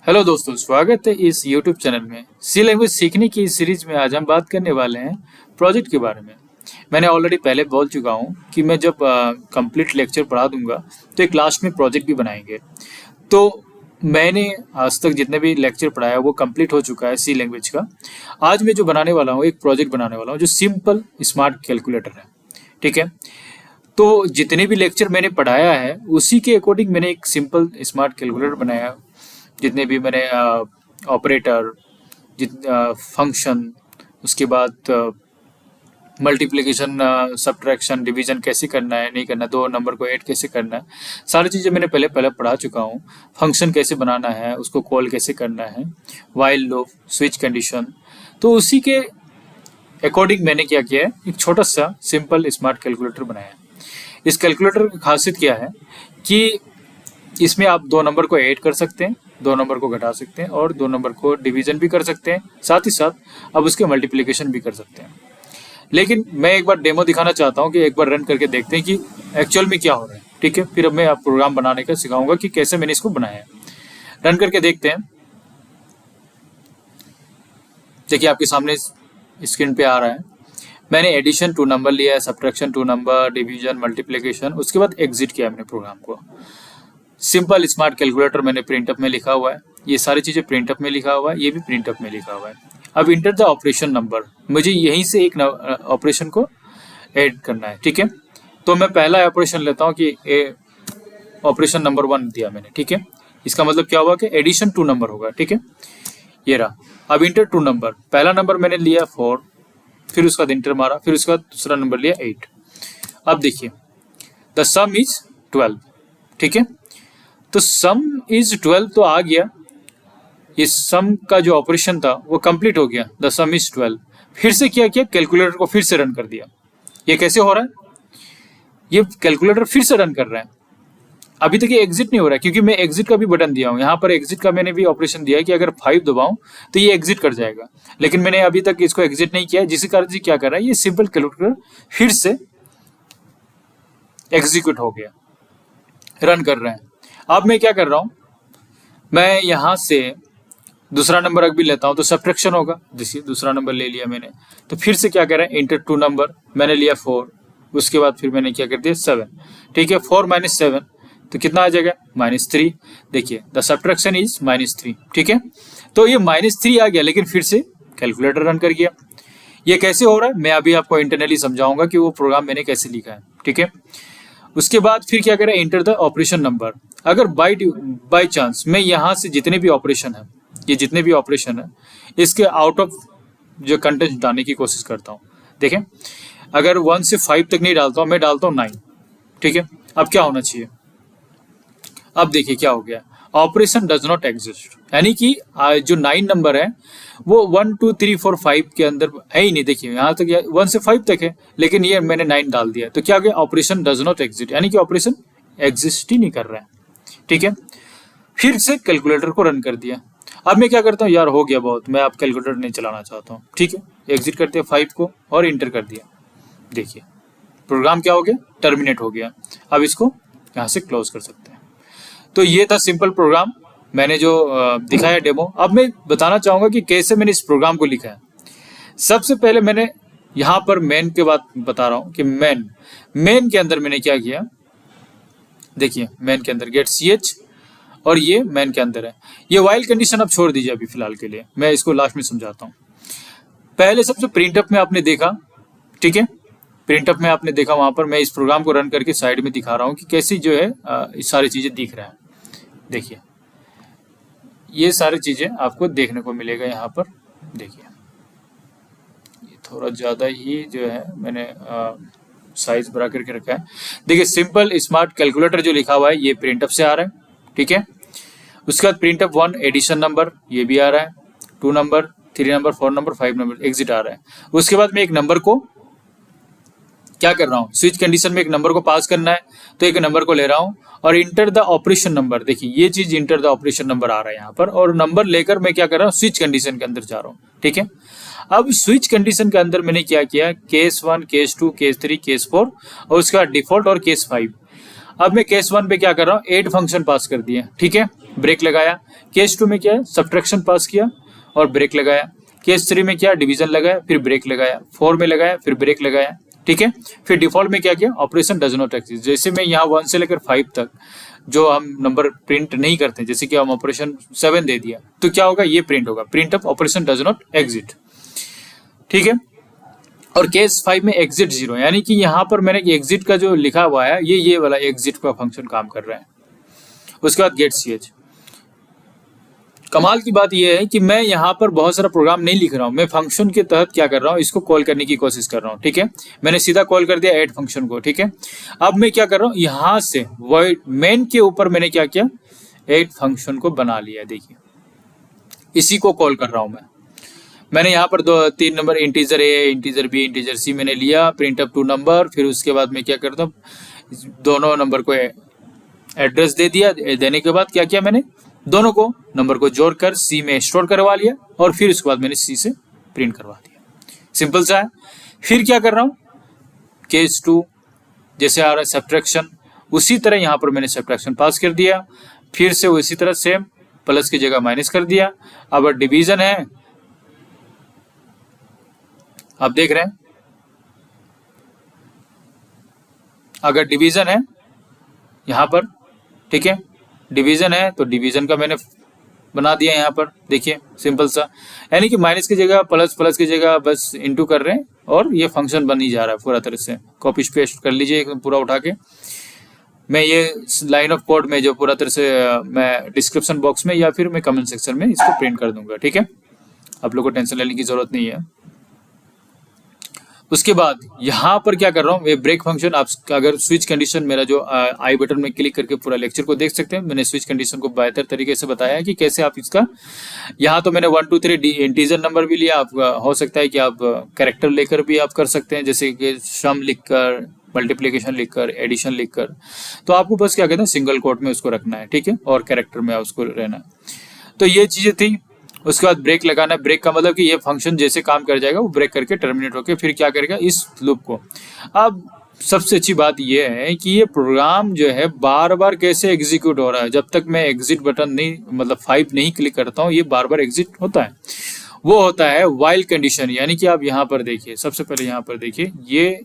Hello दोस्तों, स्वागत है इस YouTube चैनल में। सी लैंग्वेज सीखने की इस सीरीज में आज हम बात करने वाले हैं प्रोजेक्ट के बारे में। मैंने ऑलरेडी पहले बोल चुका हूं कि मैं जब कंप्लीट लेक्चर पढ़ा दूंगा तो एक लास्ट में प्रोजेक्ट भी बनाएंगे। तो मैंने आज तक जितने भी लेक्चर पढ़ाया वो कंप्लीट हो चुका है सी लैंग्वेज का। आज मैं जो बनाने वाला हूँ, एक प्रोजेक्ट बनाने वाला हूँ जो सिंपल स्मार्ट कैलकुलेटर है। ठीक है, तो जितने भी लेक्चर मैंने पढ़ाया है उसी के अकॉर्डिंग मैंने एक सिंपल स्मार्ट कैलकुलेटर बनाया। जितने भी मैंने ऑपरेटर, फंक्शन, उसके बाद मल्टीप्लिकेशन, सब्ट्रैक्शन, डिवीजन कैसे करना है, नहीं करना, दो नंबर को ऐड कैसे करना है, सारी चीज़ें मैंने पहले पढ़ा चुका हूँ। फंक्शन कैसे बनाना है, उसको कॉल कैसे करना है, व्हाइल लूप, स्विच कंडीशन। तो उसी के अकॉर्डिंग मैंने क्या किया है, एक छोटा सा सिंपल स्मार्ट कैलकुलेटर बनाया है। इस कैलकुलेटर की खासियत क्या है कि इसमें आप दो नंबर को ऐड कर सकते हैं, दो नंबर को घटा सकते हैं और दो नंबर को डिवीजन भी कर सकते हैं, साथ ही साथ आप उसके मल्टीप्लिकेशन भी कर सकते हैं। लेकिन मैं एक बार डेमो दिखाना चाहता हूं कि एक बार रन करके देखते हैं कि एक्चुअल में क्या हो रहा है। ठीक है, फिर अब मैं आप प्रोग्राम बनाने का सिखाऊंगा कि कैसे मैंने इसको बनाया है। रन करके देखते हैं। देखिए आपके सामने स्क्रीन पे आ रहा है। मैंने एडिशन 2 नंबर लिया है, सब्ट्रैक्शन 2 नंबर, डिवीजन, मल्टीप्लिकेशन, उसके बाद एग्जिट किया मैंने प्रोग्राम को। सिंपल स्मार्ट कैलकुलेटर मैंने प्रिंटअप में लिखा हुआ है। ये सारी चीज़ें प्रिंटअप में लिखा हुआ है, ये भी प्रिंटअप में लिखा हुआ है। अब इंटर द ऑपरेशन नंबर, मुझे यहीं से एक ऑपरेशन को ऐड करना है। ठीक है, तो मैं पहला ऑपरेशन लेता हूँ कि ऑपरेशन नंबर 1 दिया मैंने। ठीक है, इसका मतलब क्या हुआ कि एडिशन 2 नंबर होगा। ठीक है, ये रहा। अब इंटर 2 नंबर, पहला नंबर मैंने लिया 4, फिर उसका बाद इंटर मारा, फिर उसका दूसरा नंबर लिया 8। अब देखिए द सम इज 12। ठीक है, तो सम इज 12 तो आ गया। इस सम का जो ऑपरेशन था वो कंप्लीट हो गया, द सम इज 12। फिर से क्या किया, कैलकुलेटर को फिर से रन कर दिया। ये कैसे हो रहा है, ये कैलकुलेटर फिर से रन कर रहा है। अभी तक ये एग्जिट नहीं हो रहा है क्योंकि मैं एग्जिट का भी बटन दिया हूँ। यहाँ पर एग्जिट का मैंने भी ऑपरेशन दिया है कि अगर 5 दबाऊं तो ये एग्जिट कर जाएगा, लेकिन मैंने अभी तक इसको एग्जिट नहीं किया, जिसके कारण से क्या कर रहा है, ये सिंपल कैलकुलेटर फिर से एग्जीक्यूट हो गया, रन कर रहे हैं। अब मैं क्या कर रहा हूं, मैं यहां से दूसरा नंबर अगर भी लेता हूं तो सब्ट्रैक्शन होगा। देखिए दूसरा नंबर ले लिया मैंने, तो फिर से क्या कर रहा है, इंटर 2 नंबर, मैंने लिया 4, उसके बाद फिर मैंने क्या कर दिया 7। ठीक है, 4 - 7 तो कितना आ जाएगा, -3। देखिए द सब्ट्रैक्शन इज -3। ठीक है, तो ये -3 आ गया, लेकिन फिर से कैलकुलेटर रन कर गया। ये कैसे हो रहा है, मैं अभी आपको इंटरनली समझाऊंगा कि वो प्रोग्राम मैंने कैसे लिखा है। ठीक है, उसके बाद फिर क्या करें, इंटर द ऑपरेशन नंबर। अगर बाय चांस मैं यहाँ से जितने भी ऑपरेशन है, ये जितने भी ऑपरेशन है, इसके आउट ऑफ जो कंटेंट डालने की कोशिश करता हूँ। देखें, अगर 1 से 5 तक नहीं डालता हूँ, मैं डालता हूँ 9। ठीक है, अब क्या होना चाहिए, अब देखिए क्या हो गया, ऑपरेशन डज नॉट एग्जिस्ट, यानी कि जो 9 नंबर है वो 1 2 3 4 5 के अंदर है ही नहीं। देखिए यहाँ तक 1 से 5 तक है, लेकिन ये मैंने 9 डाल दिया, तो क्या हो गया, ऑपरेशन डज नॉट एग्जिस्ट, यानी कि ऑपरेशन एग्जिस्ट ही नहीं कर रहा है। ठीक है, फिर से कैलकुलेटर को रन कर दिया। अब मैं क्या करता हूँ, यार हो गया बहुत, मैं अब कैलकुलेटर नहीं चलाना चाहता हूँ। ठीक है, एग्जिट करते हैं 5 को और इंटर कर दिया। देखिए प्रोग्राम क्या हो गया, टर्मिनेट हो गया। अब इसको यहाँ से क्लोज कर सकते हैं। तो ये था सिंपल प्रोग्राम मैंने जो दिखाया डेमो। अब मैं बताना चाहूंगा कि कैसे मैंने इस प्रोग्राम को लिखा है। सबसे पहले मैंने यहाँ पर मेन के बात बता रहा हूँ कि मेन के अंदर मैंने क्या किया, देखिए मेन के अंदर गेट ch, और ये मेन के अंदर है। ये व्हाइल कंडीशन अब छोड़ दीजिए अभी फिलहाल के लिए, मैं इसको लास्ट में समझाता हूँ। पहले सबसे प्रिंटअप में आपने देखा, ठीक है, प्रिंटअप में आपने देखा, वहां पर मैं इस प्रोग्राम को रन करके साइड में दिखा रहा हूँ कि कैसी जो है इस सारी चीजें दिख रहा है। देखिए ये सारी चीजें आपको देखने को मिलेगा यहाँ पर। देखिए ये थोड़ा ज्यादा ही जो है मैंने साइज बड़ा करके रखा है। देखिए सिंपल स्मार्ट कैलकुलेटर जो लिखा हुआ है ये प्रिंटअप से आ रहा है। ठीक है, उसके बाद प्रिंटअप 1 एडिशन नंबर, ये भी आ रहा है, 2 number, 3 number, 4 number, 5 number, exit आ रहा है। उसके बाद मैं एक नंबर को क्या कर रहा हूँ, स्विच कंडीशन में एक नंबर को पास करना है, तो एक नंबर को ले रहा हूँ और इंटर द ऑपरेशन नंबर। देखिए ये चीज इंटर द ऑपरेशन नंबर आ रहा है यहाँ पर, और नंबर लेकर मैं क्या कर रहा हूँ, स्विच कंडीशन के अंदर जा रहा हूँ। ठीक है, अब स्विच कंडीशन के अंदर मैंने क्या किया, केस 1, केस 2, केस 3, केस 4 और उसके बाद डिफॉल्ट और केस 5। अब मैं केस 1 पे क्या कर रहा हूँ, ऐड फंक्शन पास कर दिया, ठीक है, ब्रेक लगाया। केस 2 में क्या है, सब्ट्रैक्शन पास किया और ब्रेक लगाया। केस 3 में क्या, डिवीजन लगाया फिर ब्रेक लगाया। 4 में लगाया फिर ब्रेक लगाया, ठीक है। फिर डिफॉल्ट में क्या किया, ऑपरेशन डज नॉट एग्जिस्ट। जैसे मैं यहाँ 1 से लेकर 5 तक जो हम नंबर प्रिंट नहीं करते, जैसे कि हम ऑपरेशन 7 दे दिया, तो क्या होगा, ये प्रिंट होगा, print of operation does not exit, ठीक है। और केस 5 में एग्जिट 0, यानी कि यहाँ पर मैंने एग्जिट का जो लिखा हुआ है, ये वाला एग्जिट का फंक्शन काम कर रहा है। उसके बाद गेट ch। कमाल की बात यह है कि मैं यहाँ पर बहुत सारा प्रोग्राम नहीं लिख रहा हूँ, मैं फंक्शन के तहत क्या कर रहा हूँ, इसको कॉल करने की कोशिश कर रहा हूँ, ठीक है। मैंने सीधा कॉल कर दिया ऐड फंक्शन को, ठीक है। अब मैं क्या कर रहा हूँ, यहाँ से वॉइड मेन के ऊपर मैंने क्या किया, ऐड फंक्शन को बना लिया। देखिए इसी को कॉल कर रहा हूँ मैंने यहाँ पर 3 number integer a, integer B, integer सी मैंने लिया, प्रिंट अप 2 नंबर। फिर उसके बाद मैं क्या करता हूँ, दोनों नंबर को एड्रेस दे दिया। देने के बाद क्या किया, मैंने दोनों को नंबर को जोड़कर सी में स्टोर करवा लिया और फिर उसके बाद मैंने सी से प्रिंट करवा दिया। सिंपल सा है। फिर क्या कर रहा हूँ, केस 2 जैसे आ रहा है सब्ट्रैक्शन, उसी तरह यहाँ पर मैंने सब्ट्रैक्शन पास कर दिया। फिर से उसी तरह सेम, प्लस की जगह माइनस कर दिया। अब डिवीजन है, आप देख रहे हैं, अगर डिवीजन है यहाँ पर, ठीक है, डिवीजन है तो डिवीजन का मैंने बना दिया यहाँ पर। देखिए सिंपल सा, यानी कि माइनस की जगह प्लस, प्लस की जगह बस इनटू कर रहे हैं और ये फंक्शन बन ही जा रहा है पूरा तरह से। कॉपी पेस्ट कर लीजिए पूरा उठा के। मैं ये लाइन ऑफ कोड में जो पूरा तरह से मैं डिस्क्रिप्शन बॉक्स में या फिर मैं कमेंट सेक्शन में इसको प्रिंट कर दूंगा, ठीक है। आप लोगों को टेंशन लेने की जरूरत नहीं है। उसके बाद यहाँ पर क्या कर रहा हूँ, ये ब्रेक फंक्शन। आप अगर स्विच कंडीशन, मेरा जो आई बटन में क्लिक करके पूरा लेक्चर को देख सकते हैं, मैंने स्विच कंडीशन को बेहतर तरीके से बताया है कि कैसे आप इसका, यहाँ तो मैंने 1 2 3 इंटीजर नंबर भी लिया। आप हो सकता है कि आप कैरेक्टर लेकर भी आप कर सकते हैं, जैसे कि सम लिखकर, मल्टीप्लीकेशन लिखकर, एडिशन लिखकर। तो आपको बस क्या कहते हैं, सिंगल कोट में उसको रखना है, ठीक है, और कैरेक्टर में उसको रहना है। तो ये चीजें थी। उसके बाद ब्रेक लगाना है। ब्रेक का मतलब कि ये फंक्शन जैसे काम कर जाएगा वो ब्रेक करके टर्मिनेट होकर फिर क्या करेगा, इस लूप को। अब सबसे अच्छी बात ये है कि ये प्रोग्राम जो है बार बार कैसे एग्जीक्यूट हो रहा है। जब तक मैं एग्जिट बटन नहीं, मतलब 5 नहीं क्लिक करता हूँ, ये बार बार एग्जिट होता है। वो होता है व्हाइल कंडीशन। यानी कि आप यहाँ पर देखिए, सबसे पहले यहाँ पर देखिए, ये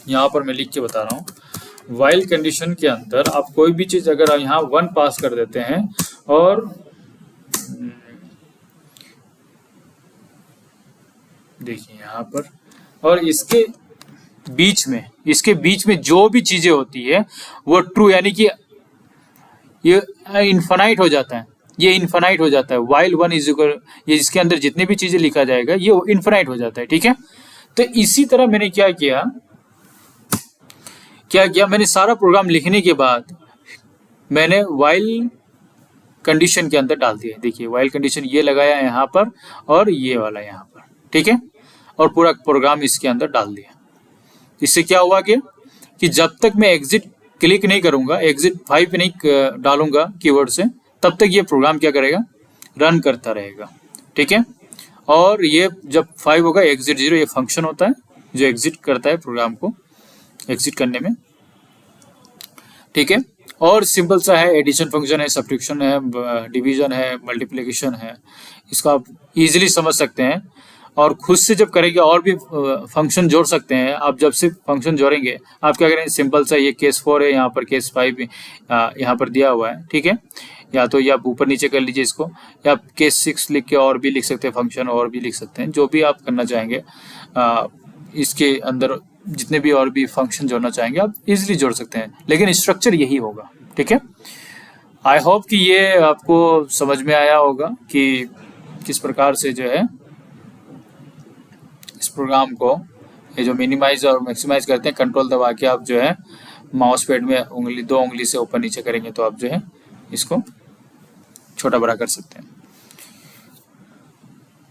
यहाँ पर मैं लिख के बता रहा हूँ। व्हाइल कंडीशन के अंदर आप कोई भी चीज अगर यहाँ 1 पास कर देते हैं और देखिए यहाँ पर, और इसके बीच में जो भी चीजें होती है वो ट्रू, यानी कि ये इनफाइनाइट हो जाता है, ये इनफाइनाइट हो जाता है। व्हाइल 1 इज इक्वल, ये इसके अंदर जितने भी चीजें लिखा जाएगा ये इनफाइनाइट हो जाता है, ठीक है। तो इसी तरह मैंने क्या किया, मैंने सारा प्रोग्राम लिखने के बाद मैंने व्हाइल कंडीशन के अंदर डाल दिया। देखिए व्हाइल कंडीशन ये लगाया यहाँ पर और ये वाला यहाँ पर, ठीक है, और पूरा प्रोग्राम इसके अंदर डाल दिया। इससे क्या हुआ कि जब तक मैं एग्जिट क्लिक नहीं करूंगा, एग्जिट 5 पे नहीं डालूंगा कीवर्ड से, तब तक ये प्रोग्राम क्या करेगा, रन करता रहेगा, ठीक है। और ये जब 5 होगा, एग्जिट 0 ये फंक्शन होता है जो एग्जिट करता है प्रोग्राम को एग्जिट करने में, ठीक है। और सिंपल सा है, एडिशन फंक्शन है, सब्ट्रैक्शन है, डिवीजन है, मल्टीप्लिकेशन है, इसको आप इजीली समझ सकते हैं। और खुद से जब करेंगे और भी फंक्शन जोड़ सकते हैं। आप जब से फंक्शन जोड़ेंगे, आप क्या करेंगे, सिंपल सा, ये केस 4 है, यहाँ पर केस 5 यहाँ पर दिया हुआ है, ठीक है। या तो ये आप ऊपर नीचे कर लीजिए इसको, या आप केस 6 लिख के और भी लिख सकते हैं फंक्शन, और भी लिख सकते हैं, जो भी आप करना चाहेंगे। इसके अंदर जितने भी और भी फंक्शन जोड़ना चाहेंगे आप इजीली जोड़ सकते हैं, लेकिन स्ट्रक्चर यही होगा, ठीक है। आई होप कि ये आपको समझ में आया होगा कि किस प्रकार से जो है इस प्रोग्राम को, ये जो मिनिमाइज और मैक्सिमाइज करते हैं, कंट्रोल दबा के आप जो है माउस पैड में उंगली, 2 उंगली से ऊपर नीचे करेंगे तो आप जो है इसको छोटा बड़ा कर सकते हैं।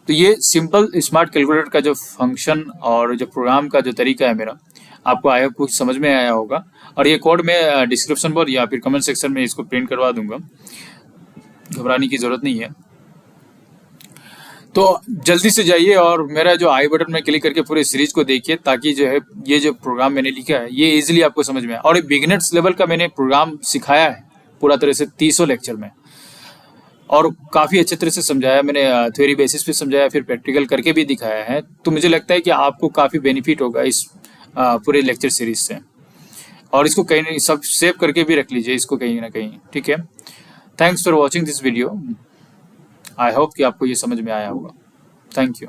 तो ये सिंपल स्मार्ट कैलकुलेटर का जो फंक्शन और जो प्रोग्राम का जो तरीका है मेरा, आपको आया कुछ समझ में आया होगा। और ये कोड मैं डिस्क्रिप्शन पर या फिर कमेंट सेक्शन में इसको प्रिंट करवा दूंगा, घबराने की जरूरत नहीं है। तो जल्दी से जाइए और मेरा जो आई बटन में क्लिक करके पूरे सीरीज को देखिए, ताकि जो है ये जो प्रोग्राम मैंने लिखा है ये इजीली आपको समझ में आए। और बिगिनर्स लेवल का मैंने प्रोग्राम सिखाया है पूरा तरह से 300 लेक्चर में, और काफ़ी अच्छे तरह से समझाया मैंने, थ्योरी बेसिस पे समझाया, फिर प्रैक्टिकल करके भी दिखाया है। तो मुझे लगता है कि आपको काफ़ी बेनिफिट होगा इस पूरे लेक्चर सीरीज से। और इसको कहीं ना सब सेव करके भी रख लीजिए इसको कहीं ना कहीं, ठीक है। Thanks for watching this video. I hope कि आपको ये समझ में आया होगा। Thank you.